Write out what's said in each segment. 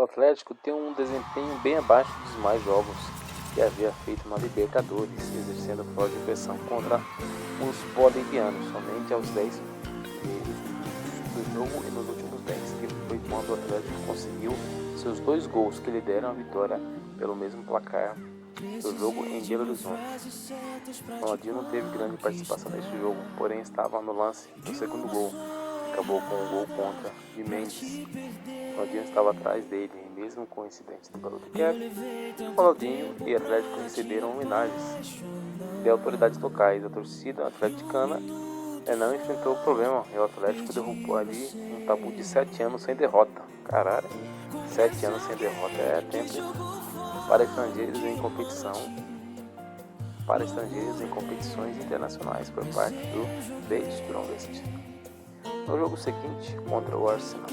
O Atlético tem um desempenho bem abaixo dos demais jogos que havia feito na Libertadores, exercendo forte pressão contra os bolivianos, somente aos 10 do jogo e nos últimos 10, que foi quando o Atlético conseguiu seus 2 gols que lhe deram a vitória pelo mesmo placar do jogo em Belo Horizonte. Ronaldinho não teve grande participação neste jogo, porém estava no lance do segundo gol, que acabou com um gol contra de Mendes. Ronaldinho estava atrás dele, e mesmo com o incidente do garoto Kevin, Ronaldinho e Atlético receberam homenagens de autoridades locais. A torcida atleticana não enfrentou o problema, e o Atlético derrubou ali um tabu de 7 anos sem derrota. Caralho, 7 anos sem derrota é tempo para estrangeiros em competições internacionais por parte do The Strongest. No jogo seguinte, contra o Arsenal,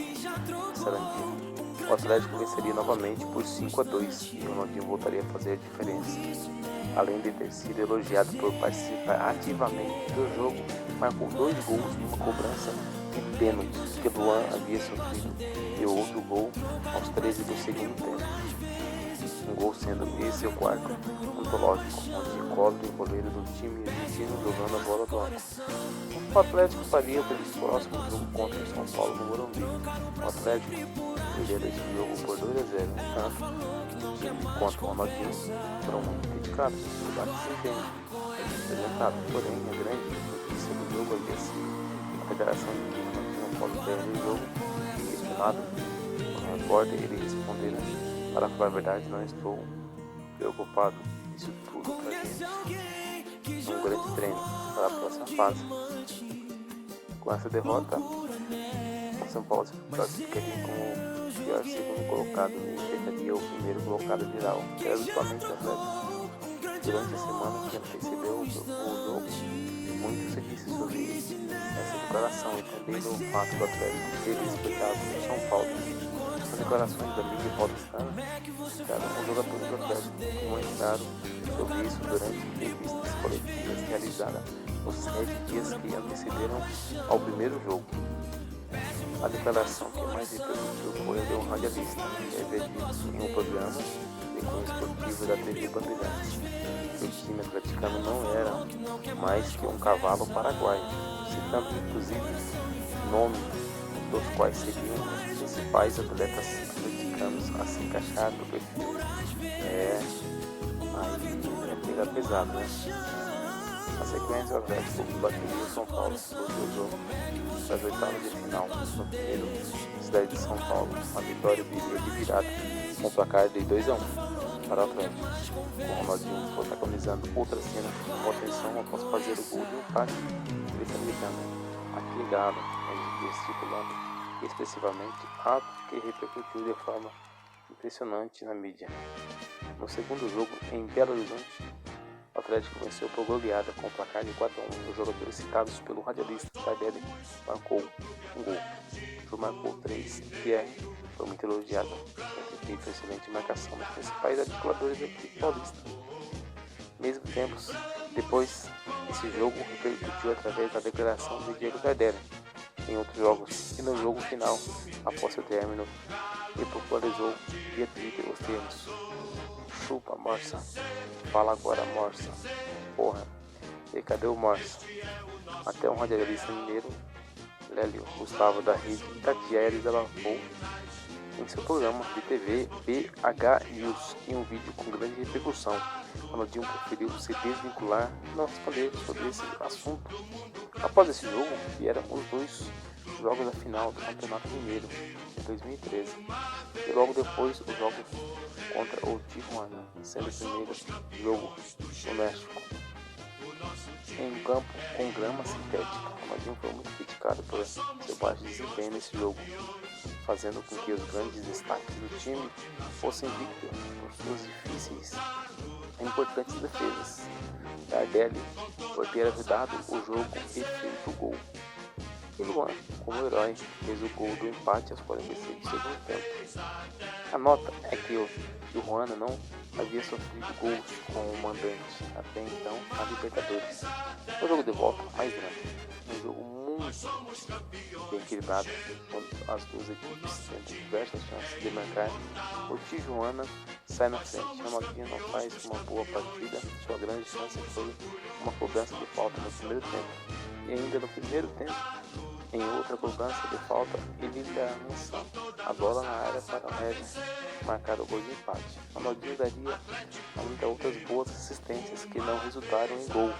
o Atlético venceria novamente por 5-2 e o Ronaldinho voltaria a fazer a diferença. Além de ter sido elogiado por participar ativamente do jogo, marcou 2 gols numa cobrança de pênaltis que Luan havia sofrido e o outro gol aos 13 do segundo tempo. Um gol sendo esse o quarto ontológico, onde cobre o goleiro do time argentino jogando a bola do alto. O Atlético faria o próximo jogo contra o São Paulo no Morumbi. O Atlético perderia esse jogo por 2-0, tanto o time quanto o Ronaldinho foram muito criticados pelo baixo desempenho apresentado, porém a grande notícia do jogo havia sido a declaração de que Ronaldinho não pode perder o jogo. Questionado por um repórter, ele respondeu: "Para falar a verdade, não estou preocupado. Isso tudo pra gente é um grande treino para a próxima fase." Com essa derrota, o São Paulo se classificaria como o pior segundo colocado e enfrentaria o primeiro colocado geral, que era o Flamengo do Atlético. Durante a semana que antecedeu o jogo, muito se disse sobre essa declaração e também do fato do Atlético ter respeitado o São Paulo. As declarações da mídia paulistana citaram os jogadores do Atlético comunicaram sobre isso durante entrevistas coletivas realizadas nos 7 dias que antecederam ao primeiro jogo. A declaração que mais repercutiu foi a de um radialista, que havia dito em um programa de cunho esportivo da TV Bandeirantes que o time atleticano não era mais que um cavalo paraguaio, citando inclusive nomes dos quais seriam os principais atletas atleticanos a se encaixar no perfil. Aí pegar pesado, né? Na sequência, o Atlético bateria o São Paulo no seu jogo das oitavas de final. No primeiro, cidade de São Paulo, a vitória viria de virada com o placar de 2-1 para o Atlético, com o Ronaldinho protagonizando outra cena que chamou atenção após fazer o gol de empate. Ele está gritando: "Aqui ligado", gesticulando expressivamente, ato que repercutiu de forma impressionante na mídia. No segundo jogo, em Belo Horizonte, o Atlético venceu por goleada com o placar de 4-1. Os jogadores citados pelo radialista Tardelli marcou um gol. O Ju marcou 3. Pierre foi muito elogiado por ter feito excelente marcação dos principais articuladores da equipe paulista. Mesmo tempos depois, esse jogo repercutiu através da declaração de Diego Tardelli em outros jogos, e no jogo final, após seu término, ele popularizou via Twitter os termos: "Chupa, Morsa. Fala agora, Morsa. Porra. E cadê o Morsa?" Até um radialista mineiro, Lélio Gustavo da rede Itatiaia, desabafou em seu programa de TV BH News em um vídeo com grande repercussão. Ronaldinho preferiu se desvincular e não responder sobre esse assunto. Após esse jogo, vieram os 2 jogos da final do Campeonato Mineiro de 2013 e logo depois os jogos contra o Tijuana, sendo o primeiro jogo no México em um campo com grama sintética. Ronaldinho foi muito criticado por seu baixo desempenho nesse jogo, fazendo com que os grandes destaques do time fossem vítimas por suas difíceis e importantes defesas. Tardelli por ter ajudado o jogo e feito o gol. E Luan, como herói, fez o gol do empate aos 46 do segundo tempo. A nota é que o Tijuana não havia sofrido gols com o mandante até então na Libertadores. O jogo de volta mais grande, um jogo bem equilibrado, quando as duas equipes têm diversas chances de marcar. O Tijuana sai na frente. Ronaldinho não faz uma boa partida, sua grande chance foi uma cobrança de falta no primeiro tempo. E ainda no primeiro tempo, em outra cobrança de falta, ele lança a bola na área para o Hever marcar o gol de empate. Ronaldinho daria ainda outras boas assistências que não resultaram em gol.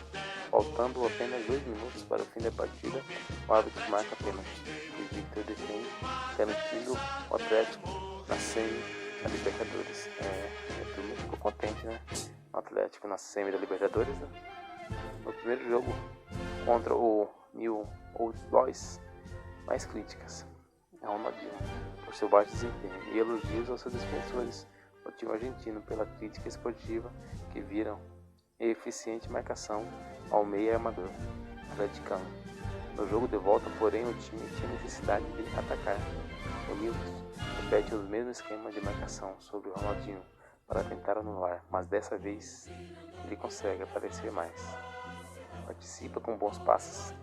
Faltando apenas 2 minutos para o fim da partida, o árbitro marca pênalti e Victor defende, garantindo o Atlético na semi da Libertadores. Todo mundo ficou contente, né? O Atlético na semi da Libertadores, né? No primeiro jogo contra o New Old Boys, mais críticas a Ronaldinho por seu baixo desempenho e elogios aos seus defensores, o time argentino, pela crítica esportiva que viram e eficiente marcação ao meia armador atleticano. No jogo de volta, porém, o time tinha necessidade de atacar. O Newell's repete o mesmo esquema de marcação sobre o Ronaldinho para tentar anular, mas dessa vez ele consegue aparecer mais. Participa com bons passes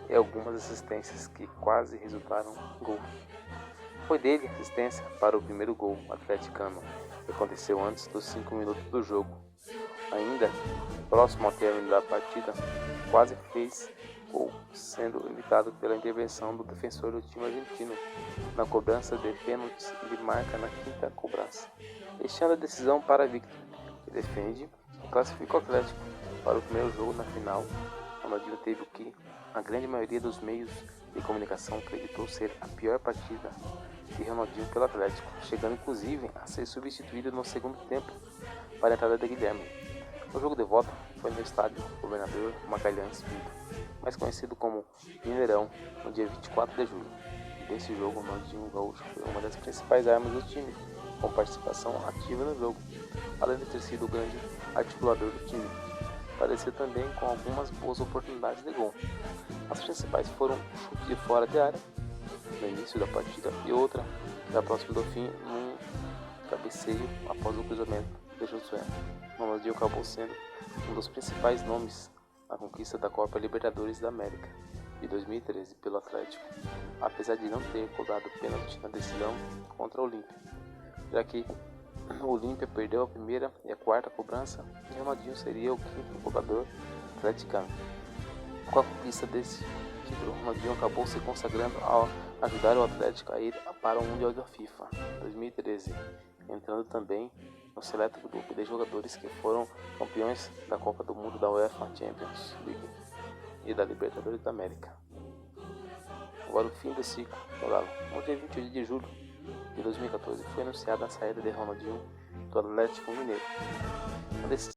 e algumas assistências que quase resultaram em gol. Foi dele a assistência para o primeiro gol atleticano, que aconteceu antes dos 5 minutos do jogo. Ainda próximo ao término da partida, quase fez gol, sendo limitado pela intervenção do defensor do time argentino. Na cobrança de pênaltis, ele marca na quinta cobrança, deixando a decisão para Victor, que defende e classifica o Atlético para o primeiro jogo na final. Ronaldinho teve o que a grande maioria dos meios de comunicação acreditou ser a pior partida de Ronaldinho pelo Atlético, chegando inclusive a ser substituído no segundo tempo para a entrada de Guilherme. O jogo de volta foi no estádio Governador Magalhães Pinto, mais conhecido como Mineirão, no dia 24 de julho. Nesse jogo, o Ronaldinho Gaúcho foi uma das principais armas do time, com participação ativa no jogo, além de ter sido o grande articulador do time. Apareceu também com algumas boas oportunidades de gol. As principais foram um chute de fora de área no início da partida e outra já próximo do fim, num cabeceio após o cruzamento de Josué. Ronaldinho acabou sendo um dos principais nomes na conquista da Copa Libertadores da América de 2013 pelo Atlético, apesar de não ter cobrado pênalti na decisão contra o Olímpia, já que o Olímpia perdeu a primeira e a quarta cobrança e Ronaldinho seria o quinto cobrador atleticano. Com a conquista desse título, Ronaldinho acabou se consagrando ao ajudar o Atlético a ir para o Mundial da FIFA 2013, entrando também no seleto grupo de jogadores que foram campeões da Copa do Mundo da UEFA Champions League e da Libertadores da América. Agora o fim do ciclo total. No dia 28 de julho de 2014 foi anunciada a saída de Ronaldinho do Atlético Mineiro.